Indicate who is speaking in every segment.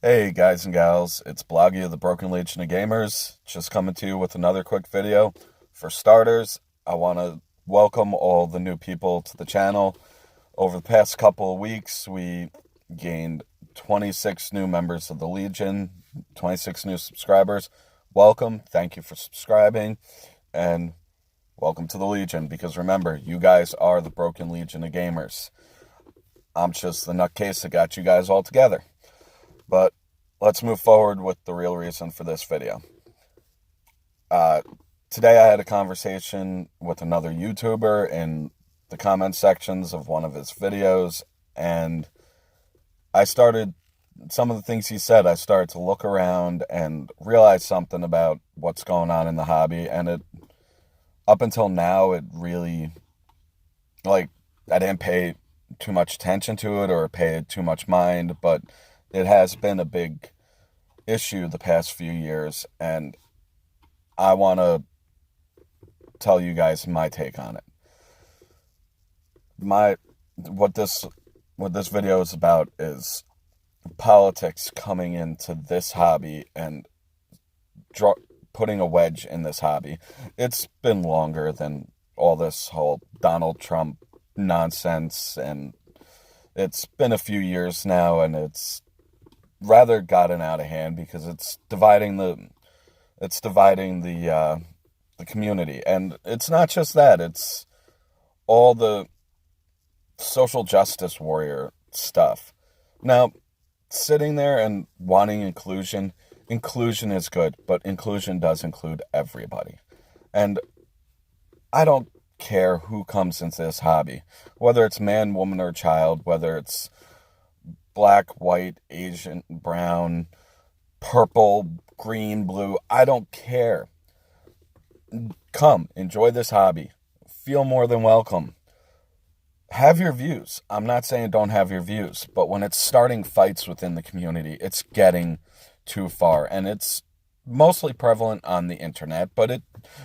Speaker 1: Hey guys and gals, it's Bloggy of the Broken Legion of Gamers, just coming to you with another quick video. For starters, I want to welcome all the new people to the channel. Over the past couple of weeks, we gained 26 new members of the Legion, 26 new subscribers. Welcome, thank you for subscribing, and welcome to the Legion, because remember, you guys are the Broken Legion of Gamers. I'm just the nutcase that got you guys all together. But let's move forward with the real reason for this video. Today I had a conversation with another YouTuber in the comment sections of one of his videos, and some of the things he said, I started to look around and realize something about what's going on in the hobby, and up until now, it really, I didn't pay too much attention to it or pay it too much mind, but it has been a big issue the past few years, and I want to tell you guys my take on it. What this video is about is politics coming into this hobby and putting a wedge in this hobby. It's been longer than all this whole Donald Trump nonsense, and it's been a few years now, and it's rather gotten out of hand because it's dividing the community. And it's not just that, it's all the social justice warrior stuff. Now, sitting there and wanting inclusion is good, but inclusion does include everybody. And I don't care who comes into this hobby, whether it's man, woman, or child, whether it's black, white, Asian, brown, purple, green, blue. I don't care. Come, enjoy this hobby. Feel more than welcome. Have your views. I'm not saying don't have your views, but when it's starting fights within the community, it's getting too far, and it's mostly prevalent on the internet, but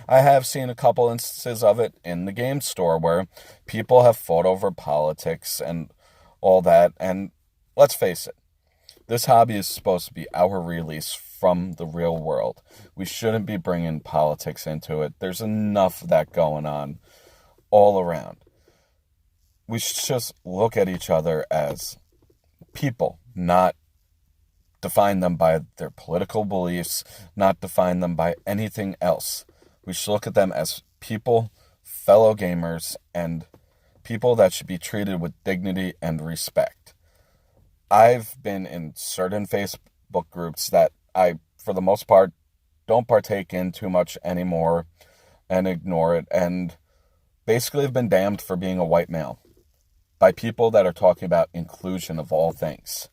Speaker 1: I have seen a couple instances of it in the game store where people have fought over politics and all that. And let's face it, this hobby is supposed to be our release from the real world. We shouldn't be bringing politics into it. There's enough of that going on all around. We should just look at each other as people, not define them by their political beliefs, not define them by anything else. We should look at them as people, fellow gamers, and people that should be treated with dignity and respect. I've been in certain Facebook groups that I, for the most part, don't partake in too much anymore and ignore it, and basically have been damned for being a white male by people that are talking about inclusion of all things.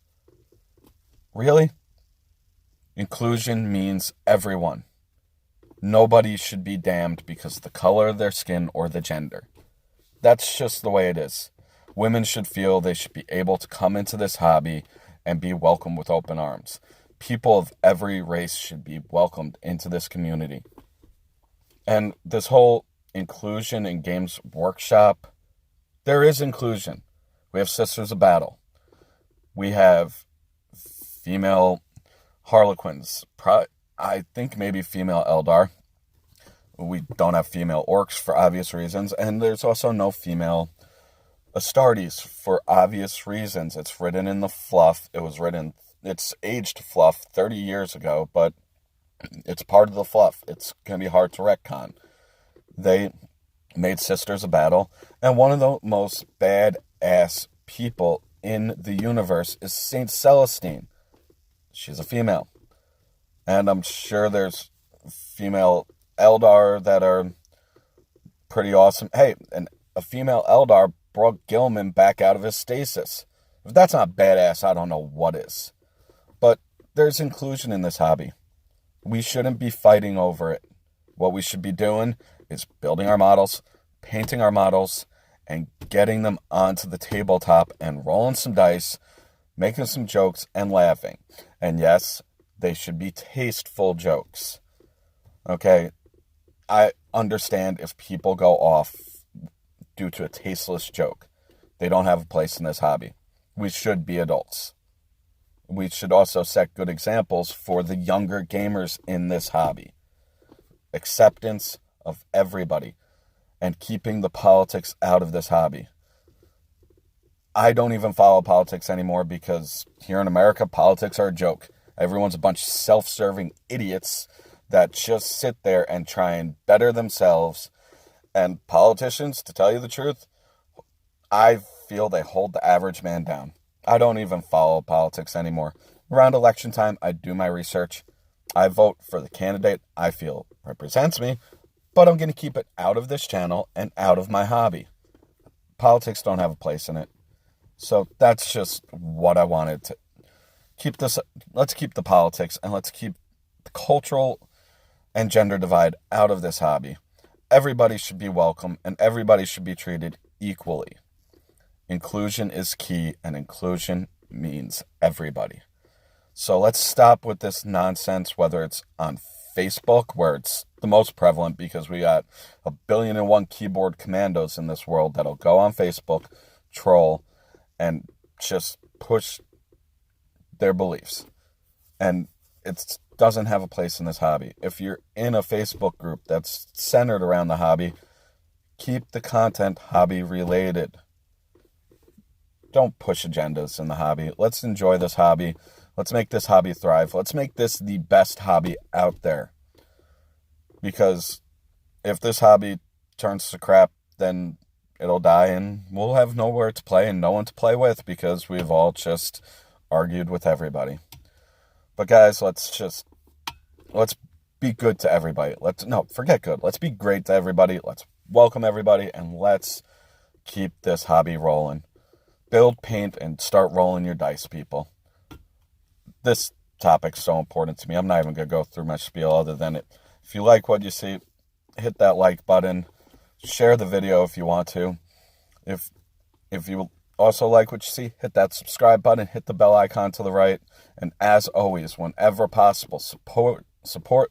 Speaker 1: Really? Inclusion means everyone. Nobody should be damned because of the color of their skin or the gender. That's just the way it is. Women should feel they should be able to come into this hobby and be welcomed with open arms. People of every race should be welcomed into this community. And this whole inclusion in games workshop, there is inclusion. We have Sisters of Battle. We have female Harlequins. I think maybe female Eldar. We don't have female orcs for obvious reasons. And there's also no female Astartes for obvious reasons. It's written in the fluff. It's aged fluff 30 years ago, but it's part of the fluff. It's going to be hard to retcon. They made Sisters of Battle, and one of the most badass people in the universe is Saint Celestine. She's a female. And I'm sure there's female Eldar that are pretty awesome. Hey, and a female Eldar brought Gilman back out of his stasis. If that's not badass, I don't know what is. But there's inclusion in this hobby. We shouldn't be fighting over it. What we should be doing is building our models, painting our models, and getting them onto the tabletop and rolling some dice, making some jokes, and laughing. And yes, they should be tasteful jokes. Okay? I understand if people go off due to a tasteless joke. They don't have a place in this hobby. We should be adults. We should also set good examples for the younger gamers in this hobby. Acceptance of everybody and keeping the politics out of this hobby. I don't even follow politics anymore because here in America, politics are a joke. Everyone's a bunch of self-serving idiots that just sit there and try and better themselves. And politicians, to tell you the truth, I feel they hold the average man down. I don't even follow politics anymore. Around election time, I do my research. I vote for the candidate I feel represents me, but I'm going to keep it out of this channel and out of my hobby. Politics don't have a place in it. So that's just what I wanted to keep this. Let's keep the politics and let's keep the cultural and gender divide out of this hobby. Everybody should be welcome and everybody should be treated equally. Inclusion is key, and inclusion means everybody. So let's stop with this nonsense, whether it's on Facebook, where it's the most prevalent because we got 1,000,000,001 keyboard commandos in this world that'll go on Facebook, troll, and just push their beliefs. And it doesn't have a place in this hobby. If you're in a Facebook group that's centered around the hobby, keep the content hobby related. Don't push agendas in the hobby. Let's enjoy this hobby. Let's make this hobby thrive. Let's make this the best hobby out there. Because if this hobby turns to crap, then it'll die and we'll have nowhere to play and no one to play with because we've all just argued with everybody. But guys, let's be good to everybody. Forget good. Let's be great to everybody. Let's welcome everybody and let's keep this hobby rolling. Build, paint, and start rolling your dice, people. This topic's so important to me. I'm not even going to go through my spiel other than it. If you like what you see, hit that like button. Share the video if you want to. If you also like what you see, hit that subscribe button, hit the bell icon to the right. And as always, whenever possible, support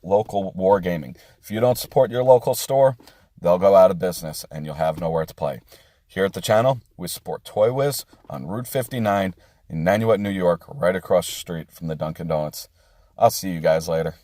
Speaker 1: local wargaming. If you don't support your local store, they'll go out of business and you'll have nowhere to play. Here at the channel, we support Toy Wiz on Route 59 in Nanuet, New York, right across the street from the Dunkin' Donuts. I'll see you guys later.